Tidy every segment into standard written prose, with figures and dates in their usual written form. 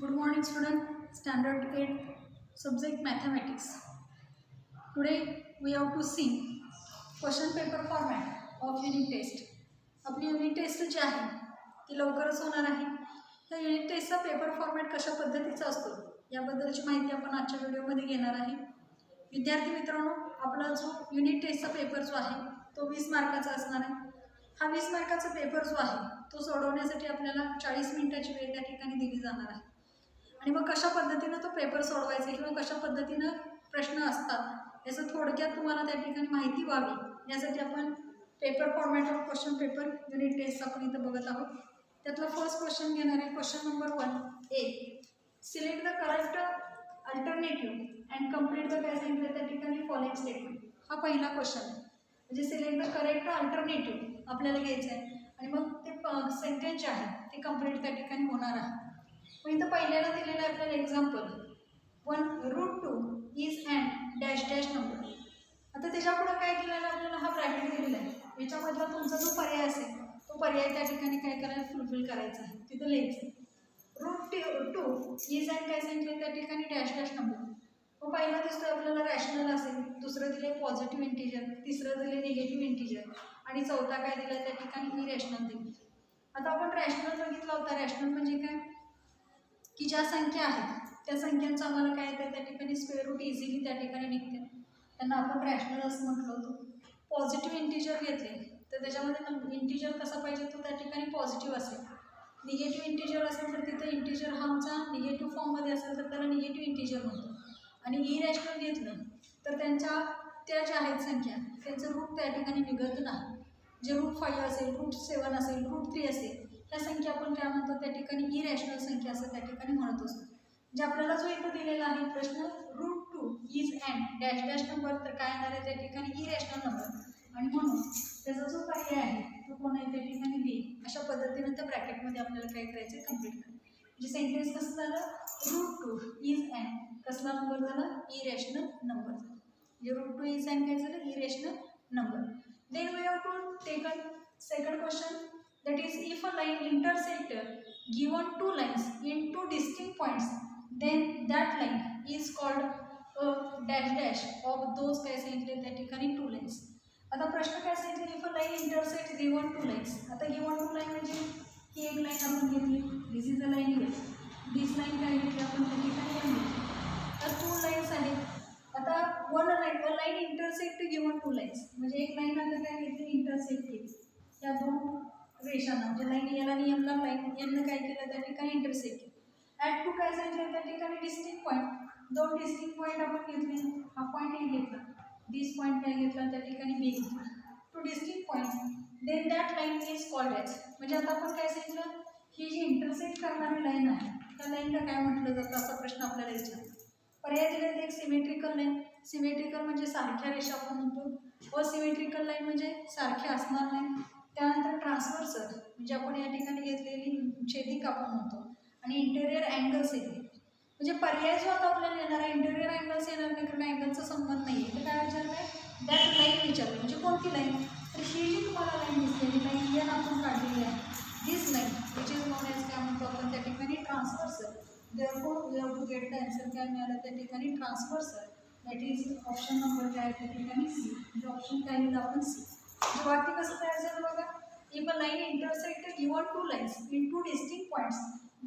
Good morning student, standard 8 subject mathematics. Today we have to see question paper format of unit test. आपली unit taste जी आहे ती लवकरच होणार आहे. त्या युनिट टेस्टचा पेपर फॉर्मॅट कशा पद्धतीचा असतो याबद्दलची माहिती आपण आजच्या व्हिडिओमध्ये घेणार आहे. विद्यार्थी मित्रांनो, आपला जो युनिट टेस्टचा पेपर जो आहे तो 20 मार्काचा असणार आहे. हा 20 मार्काचा पेपर जो आहे तो सोडवण्यासाठी आपल्याला 40 मिनिटाची वेळ त्या ठिकाणी दिली जाणार आहे. आणि मग कशा पद्धतीनं तो पेपर सोडवायचा किंवा कशा पद्धतीनं प्रश्न असतात याचं थोडक्यात तुम्हाला त्या ठिकाणी माहिती व्हावी यासाठी आपण paper format of question paper unit test आपण इथं बघत आहोत. त्यातला फर्स्ट क्वेश्चन घेणार आहे. Question number 1 A. Select the correct alternative and complete the काय सांगितलं त्या ठिकाणी फॉलोइंग स्टेटमेंट. हा पहिला क्वेश्चन आहे. म्हणजे सिलेक्ट द करेक्ट अल्टरनेटिव्ह आपल्याला घ्यायचं आहे आणि मग ते सेंटेन्स जे आहे ते कंप्लीट त्या ठिकाणी होणार आहे. मग इथं पहिल्याला दिलेलं आहे आपल्याला example 1√2 is and dash dash number. आता त्याच्यापुढं काय केलेलं आपल्याला हा ब्रॅकेट दिलेला आहे. याच्यामधला तुमचा जो पर्याय असेल तो पर्याय त्या ठिकाणी काय करायला फुलफिल करायचा आहे, तिथं लिहायचं. √2 इज अँड काय सांगितलं त्या ठिकाणी डॅश डॅश नंबर. मग पहिला दिसतोय आपल्याला रॅशनल असेल, दुसरं दिले पॉझिटिव्ह इंटिजर, तिसरं दिले निगेटिव्ह इंटिजर आणि चौथा काय दिला त्या ठिकाणी इरॅशनल दिले. आता आपण रॅशनल बघितला होता. रॅशनल म्हणजे काय की ज्या संख्या आहेत त्या संख्यांचं आम्हाला काय येतं त्या ठिकाणी स्क्वेअर रूट इझिली त्या ठिकाणी निघते, त्यांना आपण रॅशनल असं म्हटलं होतं. पॉझिटिव्ह इंटिजर घेतले तर त्याच्यामध्ये इंटिजर कसा पाहिजे तो त्या ठिकाणी पॉझिटिव्ह असेल. निगेटिव्ह इंटिजर असेल तर तिथं इंटिजर हा आमचा निगेटिव्ह फॉर्ममध्ये असेल तर त्याला निगेटिव्ह इंटिजर म्हणतो. आणि इरॅशनल घेतलं तर त्या ज्या आहेत संख्या त्यांचं रूट त्या ठिकाणी निघत नाही. जे √5 असेल, √7 असेल, √3 असेल त्या संख्या आपण काय म्हणतो त्या ठिकाणी इरॅशनल संख्या असं त्या ठिकाणी म्हणत असतो. जे आपल्याला जो इथं दिलेला आहे प्रश्न √2 is and dash dash number, तर काय येणार आहे त्या ठिकाणी इरॅशनल नंबर आणि म्हणून त्याचा जो पर्याय आहे तो कोण आहे त्या ठिकाणी डी. अशा पद्धतीनं त्या ब्रॅकेटमध्ये आपल्याला काय करायचं आहे कंप्लीट करायचं. म्हणजे सेंटेन्स कसं झालं √2 इज अँड कसला नंबर झाला इरॅशनल नंबर झाला. म्हणजे √2 इज अँड काय झालं irrational number. Then we have to taken second question. That is, if a line intersect given two lines in two distinct points, then that line is called a dash dash of those काय सांगितले त्या ठिकाणी two lines. आता प्रश्न काय सांगितले if a line intersect given two lines. आता given two line म्हणजे ही एक लाईन आपण घेतली, दिस इज अ लाईन घेतली, दिस लाईन काय घेतली आपण त्या ठिकाणी एम घेतली. तर टू लाईन्स आहेत. आता अ line intersect given two lines म्हणजे एक लाईन आता काय घेतली इंटरसेक्ट केली या दोन रेषांना, म्हणजे लाईन याला आणि एमला लाईन एमनं काय केलं त्या ठिकाणी इंटरसेक्ट केलं. ॲट टू काय सांगितलं त्या ठिकाणी डिस्टिंक्ट पॉईंट, दोन डिस्टिंक्ट पॉईंट आपण घेतले. हा पॉईंट ए घेतला, दिस पॉईंट काय घेतला त्या ठिकाणी बी घेतला. Two distinct point then that line is called as. म्हणजे आता आपण काय सांगितलं ही जी इंटरसेक्ट करणारी लाईन आहे त्या लाईनला काय म्हटलं जातं असा प्रश्न आपल्याला विचारला. पर्याय दिले एक सिमेट्रिकल लाईन. सिमेट्रिकल म्हणजे सारख्या रेषा आपण म्हणतो. असिमेट्रिकल लाईन म्हणजे सारख्या असणार नाही. त्यानंतर ट्रान्सव्हर्सल म्हणजे आपण या ठिकाणी घेतलेली छेदिक आपण म्हणतो. आणि इंटेरियर अँगल्स येते. म्हणजे पर्याय जो आता आपल्याला येणार आहे इंटेरियर अँगल्स येणार नाही कारण अँगलचा संबंध नाही आहे. तर काय विचारलं आहे दॅट लाईन विचारलं म्हणजे कोणती लाईन. तर ही जी तुम्हाला लाईन दिसलेली लाईन एन आपण काढलेली आहे, this line which is known as काय म्हणतो आपण त्या ठिकाणी transversal. Therefore we have to get the answer काय मिळालं त्या ठिकाणी transversal. That is option number काय त्या ठिकाणी सी. म्हणजे ऑप्शन काय लिहिलं आपण सी. म्हणजे वाक्य कसं तयार झालं बघा. If a line intersect given two lines in two distinct points,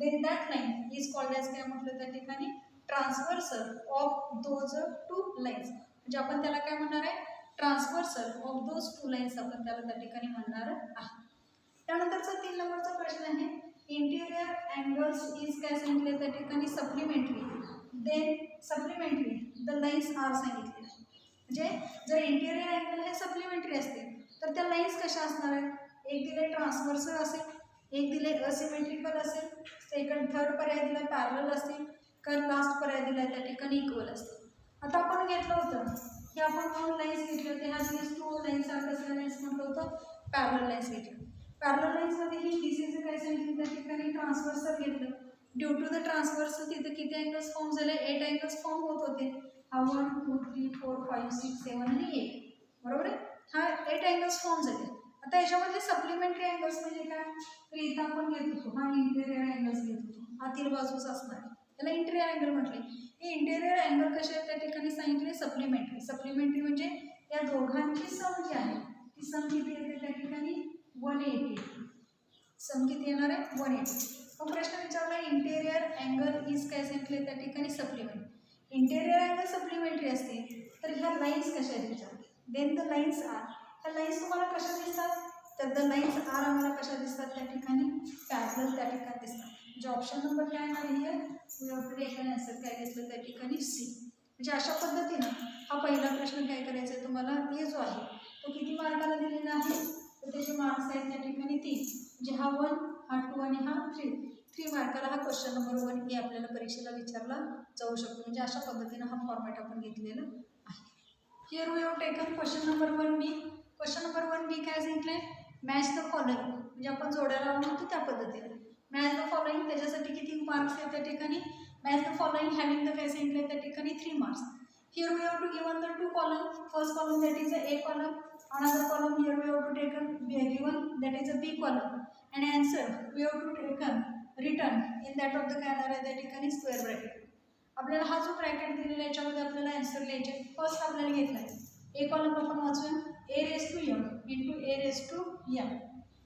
then that line is called as काय म्हटलं त्या ठिकाणी transversal of those two lines. म्हणजे आपण त्याला काय म्हणणार आहे transversal of those two lines आपण त्याला त्या ठिकाणी म्हणणार आहे. त्यानंतरचा 3 नंबरचा प्रश्न आहे इंटिरियर अँगल्स इज काय सांगितले त्या ठिकाणी supplementary. Then supplementary the lines are सांगितले. म्हणजे जर इंटिरियर अँगल हे सप्लिमेंटरी असते तर त्या लाईन्स कशा असणार आहेत. एक दिले ट्रान्सव्हर्सल असेल, एक दिले असिमेट्रिकल असेल, थर्ड पर्याय दिला पॅरलल असेल, कारण लास्ट पर्याय दिला त्या ठिकाणी इक्वल असते. आता आपण घेतलं होतं की आपण 2 लाईन्स घेतले होते. ह्या दिवस 2 लाईन्स आणि कसल्या लाईन्स म्हटलं होतं पॅरलल लाईन्स घेतलं. पॅरलल लाईन्समध्ये ही डिसीज काय सांगितलं त्या ठिकाणी ट्रान्सव्हर्सल घेतलं. ड्यू टू द ट्रान्सव्हर्सल तिथे किती अँगल्स फॉर्म झाले 8 अँगल्स फॉर्म होत होते. हा 1 2 3 4 5 6 7 आणि 8 बरोबर आहे. हा 8 अँगल्स फॉर्म झाले. आता याच्यामधले सप्लिमेंटरी अँगल्स म्हणजे काय, तर इथं आपण घेत होतो हा इंटेरियर अँगल्स घेत होतो, आतील बाजूच असणार त्याला इंटेरियर अँगल म्हटले. हे इंटेरियर अँगल कसे आहेत त्या ठिकाणी सांगितले सप्लिमेंटरी. सप्लिमेंटरी म्हणजे या दोघांची सम जी आहे ती सम किती येते त्या ठिकाणी 180. सम किती येणार आहे 180. मग प्रश्न विचारला इंटेरियर अँगल इज काय सांगितले त्या ठिकाणी सप्लिमेंट. इंटेरियर अँगल सप्लिमेंटरी असते तर ह्या लाईन्स कशा आहेत विचारते. देन द लाईन्स आर, ह्या लाईन्स तुम्हाला कशा दिसतात, तर द लाईन्स आर आम्हाला कशा दिसतात त्या ठिकाणी पॅरलल त्या ठिकाणी दिसतात. म्हणजे ऑप्शन नंबर काय येणार आहे, we have to take answer काय घेतलं त्या ठिकाणी सी. म्हणजे अशा पद्धतीनं हा पहिला प्रश्न काय करायचा आहे तुम्हाला, ए जो आहे तो किती मार्काला दिलेला आहे, तर त्याचे मार्क्स आहेत त्या ठिकाणी 3. म्हणजे हा 1, हा 2 आणि हा 3 मार्काला हा क्वेश्चन नंबर 1 हे आपल्याला परीक्षेला विचारला जाऊ शकतो. म्हणजे अशा पद्धतीनं हा फॉर्मॅट आपण घेतलेला आहे. Here we have taken question number 1B. Question number 1B काय सांगितलंय, मॅच द फॉलोइंग. म्हणजे आपण जोड्या लावून होतो त्या पद्धतीने मॅच द फॉलोइंग. त्याच्यासाठी किती मार्क्स आहेत त्या ठिकाणी, match the following having the काय सांगितलंय त्या ठिकाणी 3 marks. Here we have to given the 2 column. First column that is a A column, another column here we have to take given that is a B column, and answer we have to taken written in that of the काय त्या ठिकाणी square bracket. आपल्याला हा जो bracket दिलेला आहे याच्यामध्ये आपल्याला आन्सर लिहायचे. फर्स्ट आपल्याला घेतला आहे ए कॉलम, आपण वाचूया A raised to m into A raised to m.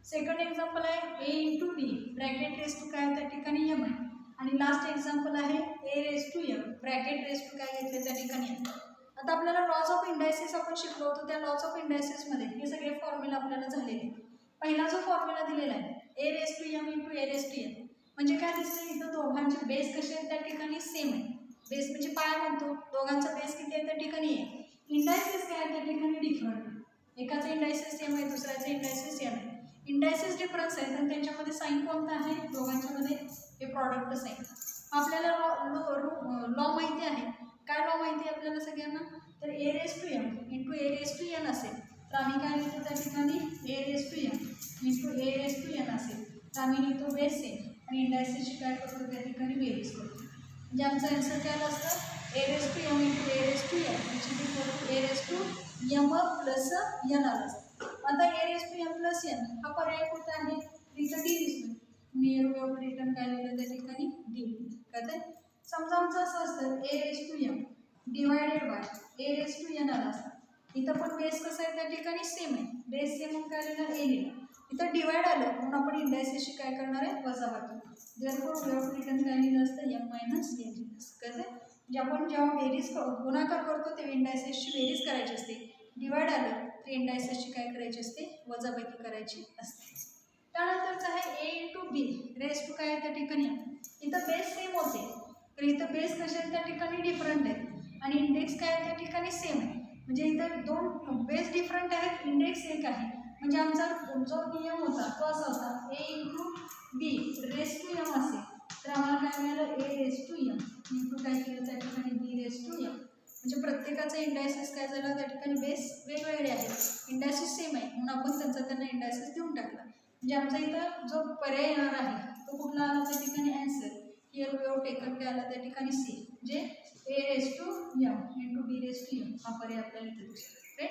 Second example आहे A into B bracket raise to काय त्या ठिकाणी m आहे. आणि लास्ट एक्झाम्पल आहे A raised to m bracket raise to काय घेतले त्या ठिकाणी m. आता आपल्याला लॉज ऑफ इंडायसिस आपण शिकलो होतो, त्या लॉज ऑफ इंडायसिसमध्ये हे सगळे फॉर्म्युला आपल्याला झालेले. पहिला जो फॉर्म्युला दिलेला आहे A raised to m into A raised to m म्हणजे काय दिसते इथं दोघांचे बेस कसे आहेत त्या ठिकाणी सेम आहे. बेस म्हणजे पाय म्हणतो, दोघांचा बेस किती आहे त्या ठिकाणी आहे. इंडायसिस काय आहे त्या ठिकाणी डिफरंट आहे. एकाचं इंडायसिस सेम आहे, दुसऱ्याचं इंडायसिस सेम आहे. इंडायसिस डिफरन्स आहे आणि त्यांच्यामध्ये साईन कोणता आहे, दोघांच्यामध्ये हे प्रॉडक्ट साईन. आपल्याला लॉ माहिती आहे. काय लॉ माहिती आहे आपल्याला सगळ्यांना, तर A raised to m into A raised to n असेल तर आम्ही काय लिहितो त्या ठिकाणी A raised to m into A raised to n असेल तर आम्ही लिहितो बेस सेम आणि इंडायसिसची काय करतो त्या ठिकाणी बेरीज करतो. म्हणजे आमचं आन्सर काय असतं A raised to m into A raised to n which is equal to A raised to m plus n आला असतं. आता A raised to m plus n हा पर्याय कुठे आहे, तिथं D दिसतो. मी रिटर्न काय लिहिलं त्या ठिकाणी D कळतंय. समजा आमचं असं असतं A raised to m divided by A raised to n आला असता. इथं पण बेस कसं आहे त्या ठिकाणी सेम आहे, बेस सेम म्हणून काय लिहिलं A लिहिलं. इथं डिवाइड आलं म्हणून आपण इंडायसिसची काय करणार आहे वजाबाकी. Therefore we have to written काय लिहिलं असतं m minus n लिहिलं असतं. कळतंय. म्हणजे आपण जेव्हा बेरीज गुणाकार करतो तेव्हा इंडायसिसची बेरीज करायची असते. डिवाइड आलं तर इंडायसिसची काय करायची असते वजाबाकी करायची असते. त्यानंतरचं आहे A into B raise to काय त्या ठिकाणी इथं बेस सेम होते तर इथं बेस कसे आहेत त्या ठिकाणी डिफरंट आहेत आणि इंडेक्स काय त्या ठिकाणी सेम आहे. म्हणजे इथं दोन बेस डिफरंट आहेत, इंडेक्स एक आहे. म्हणजे आमचा जो नियम होता तो असा होता A into B raise to m असेल तर आम्हाला काय मिळालं A raise to m into काय केलं त्या ठिकाणी B रेस टू m. म्हणजे प्रत्येकाचं इंडायसिस काय झालं त्या ठिकाणी बेस वेगवेगळे आहेत, इंडायसिस सेम आहे म्हणून आपण त्यांना इंडायसिस देऊन टाकला. म्हणजे आमचा इथं जो पर्याय येणार आहे तो कुठला आला त्या ठिकाणी answer here we have taken काय आला त्या ठिकाणी सी. म्हणजे A raise to m into B raise to m हा पर्याय आपल्याला इथे दिसतो. राईट.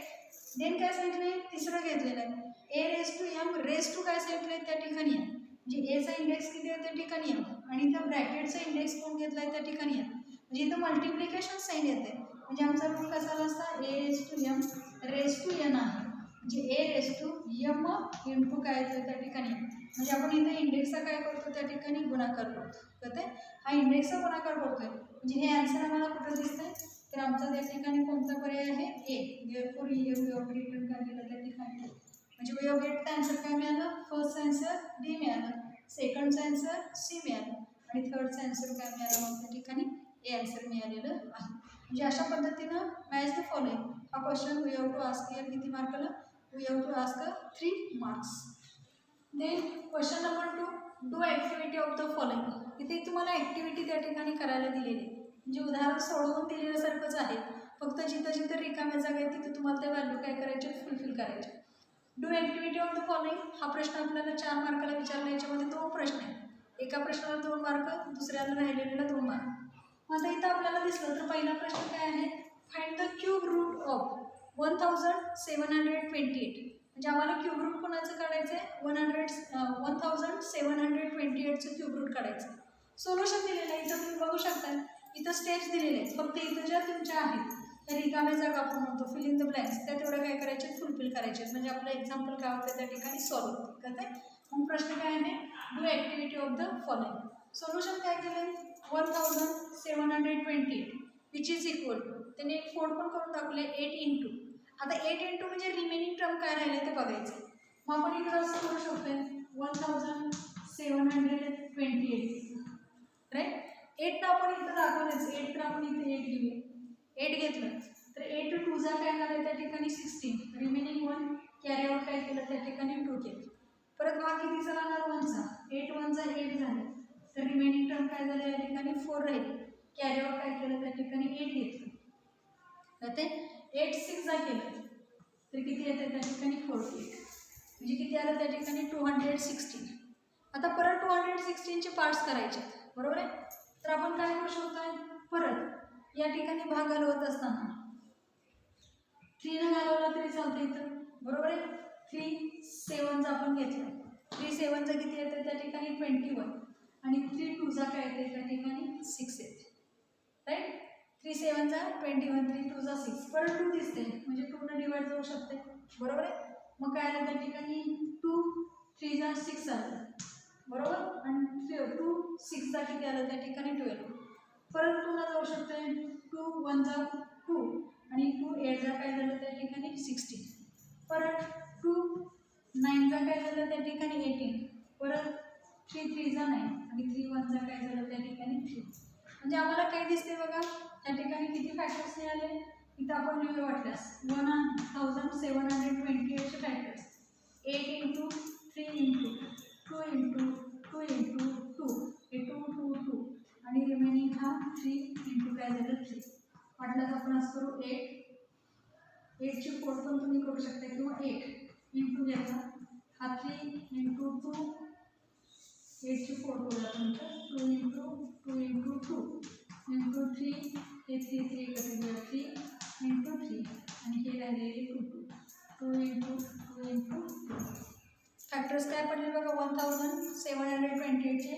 देन काय सांगितलं तिसरं घेतलेलं आहे A रेस टू m रेस टू काय सांगितलं त्या ठिकाणी आहे. म्हणजे एचा इंडेक्स किती आहे त्या ठिकाणी आहे आणि त्या ब्रॅकेटचा इंडेक्स कोण घेतला आहे त्या ठिकाणी आहे. म्हणजे इथं मल्टिप्लिकेशन साईन येते. म्हणजे आमचा रूल कसा असता A रेस टू m रेस टू n आहे. म्हणजे A raise to m into काय येतं त्या ठिकाणी. म्हणजे आपण इथे इंडेक्सचा काय करतो त्या ठिकाणी गुणाकार करतो. कळतंय. हा इंडेक्सचा गुणाकार करतोय म्हणजे हे आन्सर आम्हाला कुठं दिसतंय तर आमचा त्या ठिकाणी कोणता पर्याय आहे A. Therefore here we have written काय दिलं त्या ठिकाणी. म्हणजे वी हॅव गेट आन्सर काय मिळालं, फर्स्ट आन्सर D मिळालं, सेकंडचा आन्सर C मिळालं आणि थर्डचा आन्सर काय मिळालं मग त्या ठिकाणी A आन्सर मिळालेलं आहे. म्हणजे अशा पद्धतीनं मॅच द फॉलोइंग हा question we have to ask here किती मार्काला, we have to ask 3 marks. Then question number 2 do activity of the following. इथे तुम्हाला ॲक्टिव्हिटी त्या ठिकाणी करायला दिलेली आहे. म्हणजे उदाहरण सोडवून दिलेल्यासारखंच आहे, फक्त जिथं जिथं रिकाम्या जागा आहेत तिथे तुम्हाला त्या व्हॅल्यू काय करायचे फुलफिल करायचे. Do activity of the following हा प्रश्न आपल्याला 4 मार्काला विचारला. याच्यामध्ये 2 प्रश्न आहेत, एका प्रश्नाला 2 मार्क, दुसऱ्याला राहिलेल्याला 2 मार्क. आता इथं आपल्याला दिसलं तर पहिला प्रश्न काय आहे, find the cube root of 1728. म्हणजे आम्हाला क्यूब रूट कोणाचं काढायचं आहे 1728चं क्यूब रूट काढायचं. सोल्युशन दिलेलं आहे, इथं तुम्ही बघू शकता, इथं स्टेप्स दिलेले आहेत. फक्त इथं ज्या तुमच्या आहेत त्या रिकाम्या जागा आपण म्हणतो फिल इन द ब्लँक्स, त्या तेवढं काय करायचे फुलफिल करायचे. म्हणजे आपलं एक्झाम्पल काय होतं त्या ठिकाणी सॉल्व्ह होतं. काय मग प्रश्न काय आहे, do activity of the following. Solution काय केलं 1728 विच इज इक्वल टू, त्याने एक फोड पण करून दाखवले 8 इंटू. आता 8 इंटू म्हणजे रिमेनिंग टर्म काय राहिले ते बघायचं. मग आपण इकडं असं करू शकतो 1728 राईट. 8 आपण इथं दाखवलंच, 8 तर आपण इथे 8 घेऊया. 8 घेतलं तर 8 2 जा काय झालं त्या ठिकाणी 16, रिमेनिंग 1 कॅरी आउट काय केलं त्या ठिकाणी 2 केलं. परत हा कितीचा राहणार 1चा, 8 1 8 झाले, तर रिमेनिंग टर्म काय झालं या ठिकाणी 4 राहील. कॅरी आउट काय केलं त्या ठिकाणी 8 घेतलं, तर ते 8 6 जा केलं तर किती येते त्या ठिकाणी 48, म्हणजे किती आलं त्या ठिकाणी 216. आता परत 216चे पार्ट्स करायचे बरोबर आहे. तर आपण काय करू शकतो, परत या ठिकाणी भाग घालवत असताना 3 न घालवला तरी चालतं इथं बरोबर आहे. 3 7 आपण घेतलं, 3 7 किती येतं त्या ठिकाणी 21, आणि 3 2 काय येते त्या ठिकाणी 6 येते राईट. 3 7 21, 3 2 6, परत 2 दिसते म्हणजे 2 न डिवाइड जाऊ शकते बरोबर आहे. मग काय आलं त्या ठिकाणी 2 3 6 आलं बरोबर, आणि 2 6 किती आलं त्या ठिकाणी 12. परत 2 ला जाऊ शकते, 2 1 2, आणि 2 8 काय झालं त्या ठिकाणी 16. परत 2 9 काय झालं त्या ठिकाणी 18. परत 3 3 9, आणि 3 1 काय झालं त्या ठिकाणी 3. म्हणजे आम्हाला काय दिसते बघा त्या ठिकाणी किती फॅक्टर्स मिळाले. इथं आपण लिहून वाटल्यास 1728चे factors 8 into 3 into 2 into 2 into 2 हे 2 2 2, आणि रिमेनिंग हा 3 इंटू काय झालं 3. वाटल्यास आपण असं करू 8ची फोड पण तुम्ही करू शकता, किंवा 8 इंटू घ्यायचा हा 3 इंटू 2, 8ची फोड करूया नंतर 2 इंटू 2 इंटू 2 इंटू 3, हे 3 3 कसे 3 इंटू 3, आणि हे राहिलेले 2 2 इंटू 2 इंटू 2. फॅक्टर्स काय पडले बघा 1728चे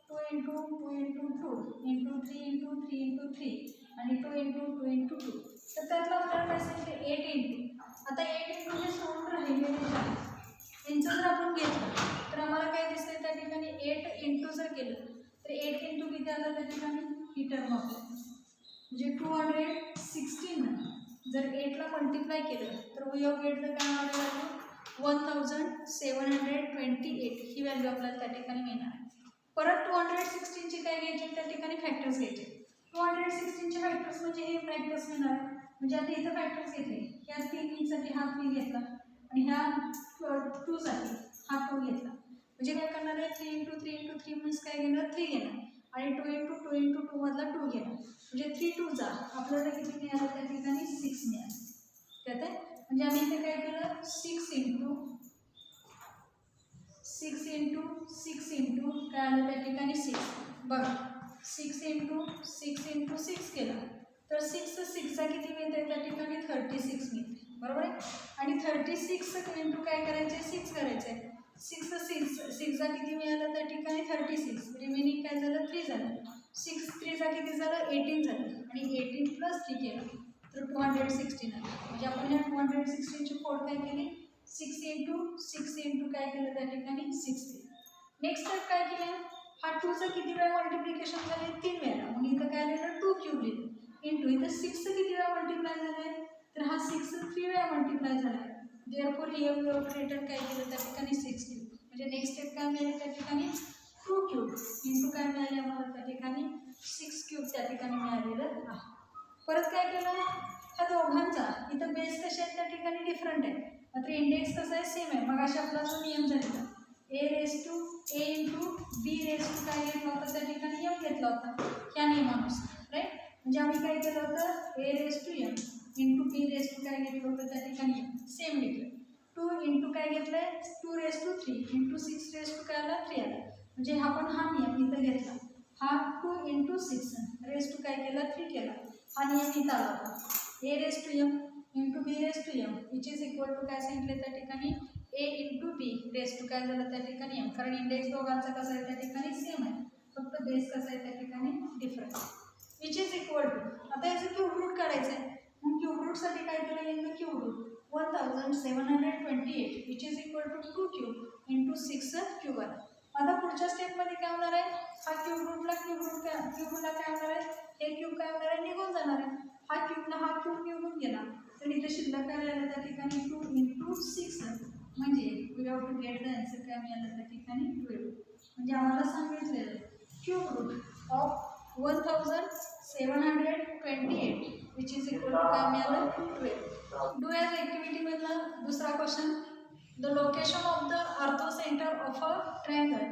2 into 2 into 2 into 3 into 3 into 3, आणि 2 इंटू 2 इंटू 2. तर त्यातलं आपल्याला काय सांगितलं 8 इंटू. आता 8 इंटू जे सोडून राहिलेले यांचं जर आपण घेतलं तर आम्हाला काय दिसतंय त्या ठिकाणी 8 इंटू जर केलं तर 8 इंटू किती आलं त्या ठिकाणी ही टर्म आपल्याला, म्हणजे 216. जर 8ला मल्टिप्लाय केलं तर वी ऑफ 8चं काय व्हॅल्यू आहे 1728 ही व्हॅल्यू आपल्याला त्या ठिकाणी मिळणार आहे. परत 216ची काय घ्यायची त्या ठिकाणी फॅक्टर्स घ्यायचे. 216चे फॅक्टर्स म्हणजे हे फॅक्टर्स मिळणार, म्हणजे आता इथं फॅक्टर्स घेतले, ह्या 3 साठी हा 3 घेतला, आणि ह्या 2 साठी हा 2 घेतला. म्हणजे काय करणार आहे 3 इंटू 3 इंटू 3 मीन्स काय घेणार 3 घेणार, आणि 2 इंटू 2 इंटू 2 मधला 2 घेणार, म्हणजे 3 2 आपल्याला किती मिळालं त्या ठिकाणी 6 मिळालं. त्यात म्हणजे आम्ही इथे काय केलं 6 इंटू 6 इंटू काय आलं त्या ठिकाणी 6 बघा 6 इंटू 6 केलं तर 6 किती मिळते त्या ठिकाणी 36 मिळते बरोबर आहे. आणि 36 इंटू काय करायचे 6 करायचे, 6 किती मिळालं त्या ठिकाणी 36, रिमेनिंग काय झालं 3 झालं. 6 3 किती झालं 18 झालं, आणि 18 प्लस 3 केलं तर 216 आलं. म्हणजे आपण या 216ची फोड काय केली 6 इंटू काय केलं त्या ठिकाणी 6 केलं. नेक्स्ट स्टेप काय केलं, हा 2चं किती वेळा मल्टिप्लिकेशन झाले 3 वेळा, मग इथं काय लिहिलं 2 क्यूब लिहिलं, इंटू इथं 6 किती वेळा मल्टिप्लाय झाले तर हा 6 3 वेळा मल्टिप्लाय झाला, देअरफॉर हिअर वी ऑपरेटर काय केलं त्या ठिकाणी 6 क्यूब. म्हणजे नेक्स्ट स्टेप काय मिळाले त्या ठिकाणी 2 क्यूब इंटू काय मिळाले आम्हाला त्या ठिकाणी 6 क्यूब त्या ठिकाणी मिळालेलं आहे. परत काय केलं ह्या दोघांचा इथं बेस कसे आहेत त्या ठिकाणी डिफरंट आहे, मात्र इंडेक्स कसं आहे सेम आहे. मग अशा आपला जो नियम झालेला a इंटू b काय घेतला होता त्या ठिकाणी m घेतला होता ह्या नियमानुसार राईट. म्हणजे आम्ही काय केलं होतं a इंटू b काय घेतलं होतं त्या ठिकाणी सेम घेतलं. 2 इंटू काय घेतलंय 2 इंटू 6 काय आला 3 आला. म्हणजे हा पण हा नियम इथं घेतला, हा 2 इंटू 6 काय केला 3 केला, हा नियम इथं आला होता a into B raise to M which is equal to काय सांगितलं त्या ठिकाणी A into B raise to काय झालं त्या ठिकाणी एम, कारण इंडेक्स दोघांचा कसा आहे त्या ठिकाणी सेम आहे, फक्त बेस कसा आहे त्या ठिकाणी different. Which is equal to आता याचं क्यूब रूट काढायचं आहे, मग क्यूब रूटसाठी काय केलं यांना cube root 1728 which is equal to 2 cube into 6 cube आला. आता पुढच्या स्टेपमध्ये काय होणार आहे, हा क्यूब रूटला क्यूबला काय होणार आहे, हे क्यूब काय होणार आहे निघून जाणार आहे, हा क्यूब निघून गेला तर इथे शिल्लक काय राहिलं त्या ठिकाणी 2 इंटू 6 म्हणजे we have to get the answer काय मिळालं त्या ठिकाणी 12. म्हणजे आम्हाला सांगितलेलं cube root of 1728 which is equal to काय मिळालं 12. डू ॲज ॲक्टिव्हिटीमधला दुसरा question the location of the orthocentre of a triangle.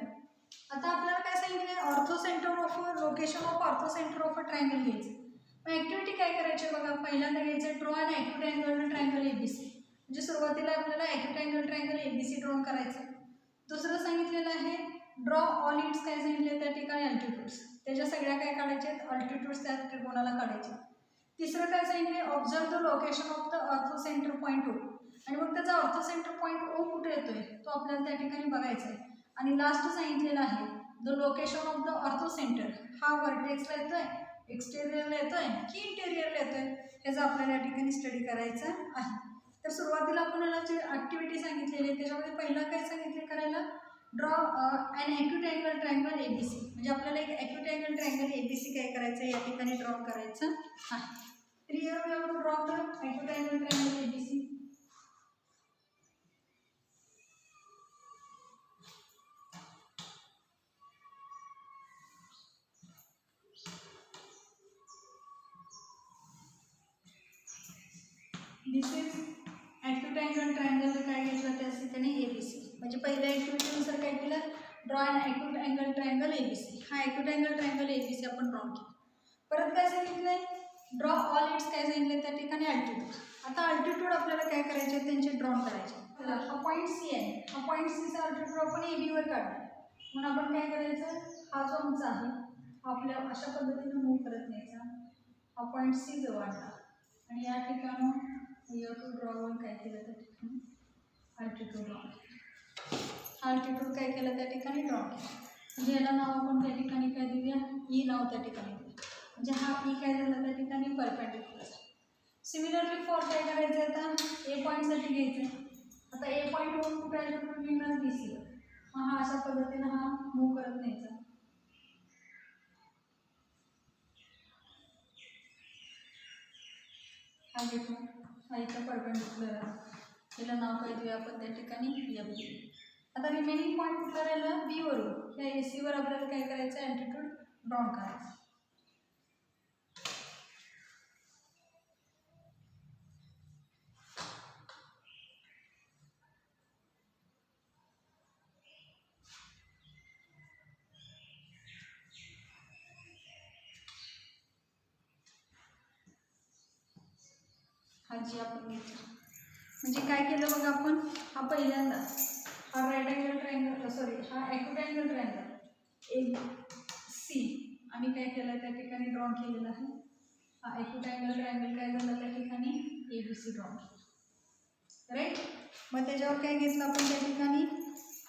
आता आपल्याला काय सांगितलं orthocentre of location of orthocentre of a triangle घ्यायचं. मग ॲक्टिव्हिटी काय करायची बघा, पहिल्यांदा घ्यायचं draw and acute angle triangle ABC. म्हणजे सुरुवातीला आपल्याला acute angle triangle ABC draw करायचं. दुसरं सांगितलेलं आहे ड्रॉ ऑल इट्स काय सांगितलं त्या ठिकाणी अल्टिट्यूड्स, त्याच्या सगळ्या काय काढायचे अल्टिट्यूड्स त्या त्रिकोणाला काढायचे. तिसरं काय सांगितले observe the location of the orthocentre point O, आणि मग त्याचा ऑर्थो सेंटर पॉईंट ओ कुठे येतोय तो आपल्याला त्या ठिकाणी बघायचा आहे. आणि लास्ट सांगितलेलं आहे the location of the ortho centre, हा व्हर्टेक्सला येतोय, एक्सटेरियरला येतोय की इंटेरियरला येतोय, ह्याचं आपल्याला या ठिकाणी स्टडी करायचं आहे. तर सुरुवातीला आपल्याला जी ॲक्टिव्हिटी सांगितलेली आहे त्याच्यामध्ये पहिला काय सांगितले करायला draw and acute angle triangle ABC. म्हणजे आपल्याला एक ॲक्यूट अँगल ट्रायंगल एबीसी काय करायचं या ठिकाणी ड्रॉ करायचं आहे. तर here we have to draw the acute angle triangle ABC. This is acute angle triangle काय घेतलं त्या ठिकाणी एबीसी. म्हणजे पहिल्या ॲक्टिव्हिटीनुसार काय केलं draw and acute angle triangle ABC. हा ॲक्यूट अँगल ट्रायंगल एबीसी आपण ड्रॉ केला. परत काय सांगितलंय ड्रॉ ऑल इट्स काय सांगितलं त्या ठिकाणी अल्टिट्यूड. आता अल्टिट्यूड आपल्याला काय करायचे त्यांचे ड्रॉ करायचे. तर हा पॉईंट सी आहे, हा पॉईंट सीचा अल्टिट्यूड आपण एबीवर काढला. म्हणून आपण काय करायचं हा जो आमचा आहे आपल्या अशा पद्धतीने मूव्ह करत न्यायचा, हा पॉईंट सी जवळ आणला आणि या ठिकाणी टू ड्रॉ काय केलं त्या ठिकाणी अल्टिट्यूड ड्रॉ. अल्टिट्यूड काय केलं त्या ठिकाणी ड्रॉ केलं. म्हणजे याला नाव आपण त्या ठिकाणी काय देऊया ई नाव त्या ठिकाणी देऊया. म्हणजे हा ई काय झाला त्या ठिकाणी परपेंडिक्युलर. सिमिलरली फॉर काय करायचं आता ए पॉईंटसाठी घ्यायचं. आता ए पॉईंटवरून कुठे अल्टिट्यूड मिळणार बी सी. हा अशा पद्धतीनं हा मूव्ह करत न्यायचा. हा घेतो हा इथं परपेंडिक्युलर आहे, त्याला नाव काय देऊया आपण त्या ठिकाणी एफ बी. आता रिमेनिंग पॉईंट कुठला राहिला बी वरून या ए सीवर आपल्याला काय करायचं अल्टिट्यूड ड्रॉ करायचं. हा जी आपण घेतला म्हणजे काय केलं बघा आपण हा पहिल्यांदा हा राईट अँगल ट्रायंगल हा acute angle triangle A C आणि काय केलं त्या ठिकाणी ड्रॉ केलेला आहे. हा ॲक्यूट अँगल ट्रायंगल काय झालं त्या ठिकाणी ए बी सी ड्रॉ केला राईट. मग त्याच्यावर काय घेतलं आपण त्या ठिकाणी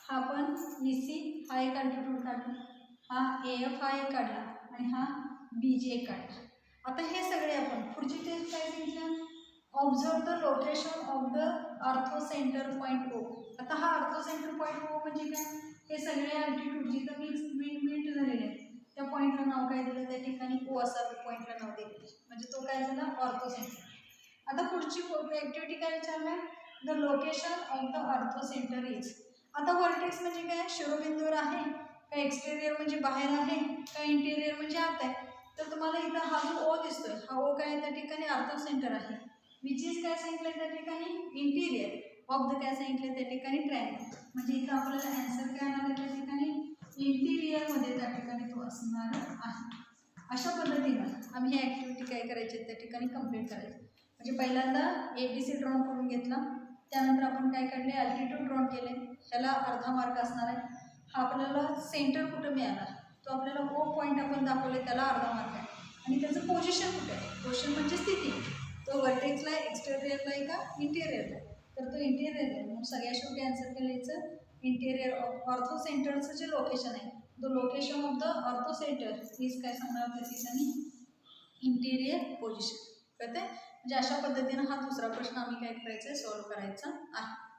हा पण ई सी हा एक अल्टिट्यूड काढला, हा ए एफ हा एक काढला आणि हा बी जी एक काढला. आता हे सगळे आपण पुढची टेस्ट काय सांगितलं observe the location of the orthocentre point O. आता हा ऑर्थो सेंटर पॉईंट ओ म्हणजे काय हे सगळे अल्टिट्यूड जिथं मीट झालेले आहेत त्या पॉईंटला नाव काय दिलं त्या ठिकाणी ओ असा पॉईंटला नाव दिलं म्हणजे तो काय झाला ऑर्थो सेंटर. आता पुढची ॲक्टिव्हिटी काय विचारणार the location of the ortho centre is. आता व्हर्टेक्स म्हणजे काय शिरोबिंदूवर आहे का एक्सटेरियर म्हणजे बाहेर आहे का इंटेरियर म्हणजे आत आहे. तर तुम्हाला इथं हा जो ओ दिसतोय हा ओ काय त्या ठिकाणी ऑर्थो सेंटर आहे. विच इज काय सांगितलं त्या ठिकाणी इंटिरियर ऑफ द काय सांगितलं त्या ठिकाणी ट्रायंगल. म्हणजे इथं आपल्याला आन्सर काय आला त्या ठिकाणी इंटिरियरमध्ये त्या ठिकाणी तो असणार आहे. अशा पद्धतीनं आम्ही ही ॲक्टिव्हिटी काय करायची त्या ठिकाणी कंप्लीट करायची. म्हणजे पहिल्यांदा ए बी सी ड्रॉ करून घेतला, त्यानंतर आपण काय काढले अल्टिट्यूड ड्रॉ केले, ह्याला अर्धा मार्क असणार आहे. हा आपल्याला सेंटर कुठं मिळाला तो आपल्याला ओ पॉईंट आपण दाखवले त्याला अर्धा मार्क आहे आणि त्याचं पोझिशन कुठे आहे पोझिशन म्हणजे स्थिती तो वर्टेक्सला एक्सटेरियरला आहे का इंटेरियरला आहे? तर तो इंटेरियर आहे. मग सगळ्या शेवटी आन्सर केल्याचं इंटेरियर ऑर्थो सेंटरचं जे लोकेशन आहे, the location of the ortho centre is काय सांगणार त्या ठिकाणी इंटेरियर पोझिशन. कळते? म्हणजे अशा पद्धतीनं हा दुसरा प्रश्न आम्ही काय करायचा आहे, सॉल्व्ह करायचा आहे.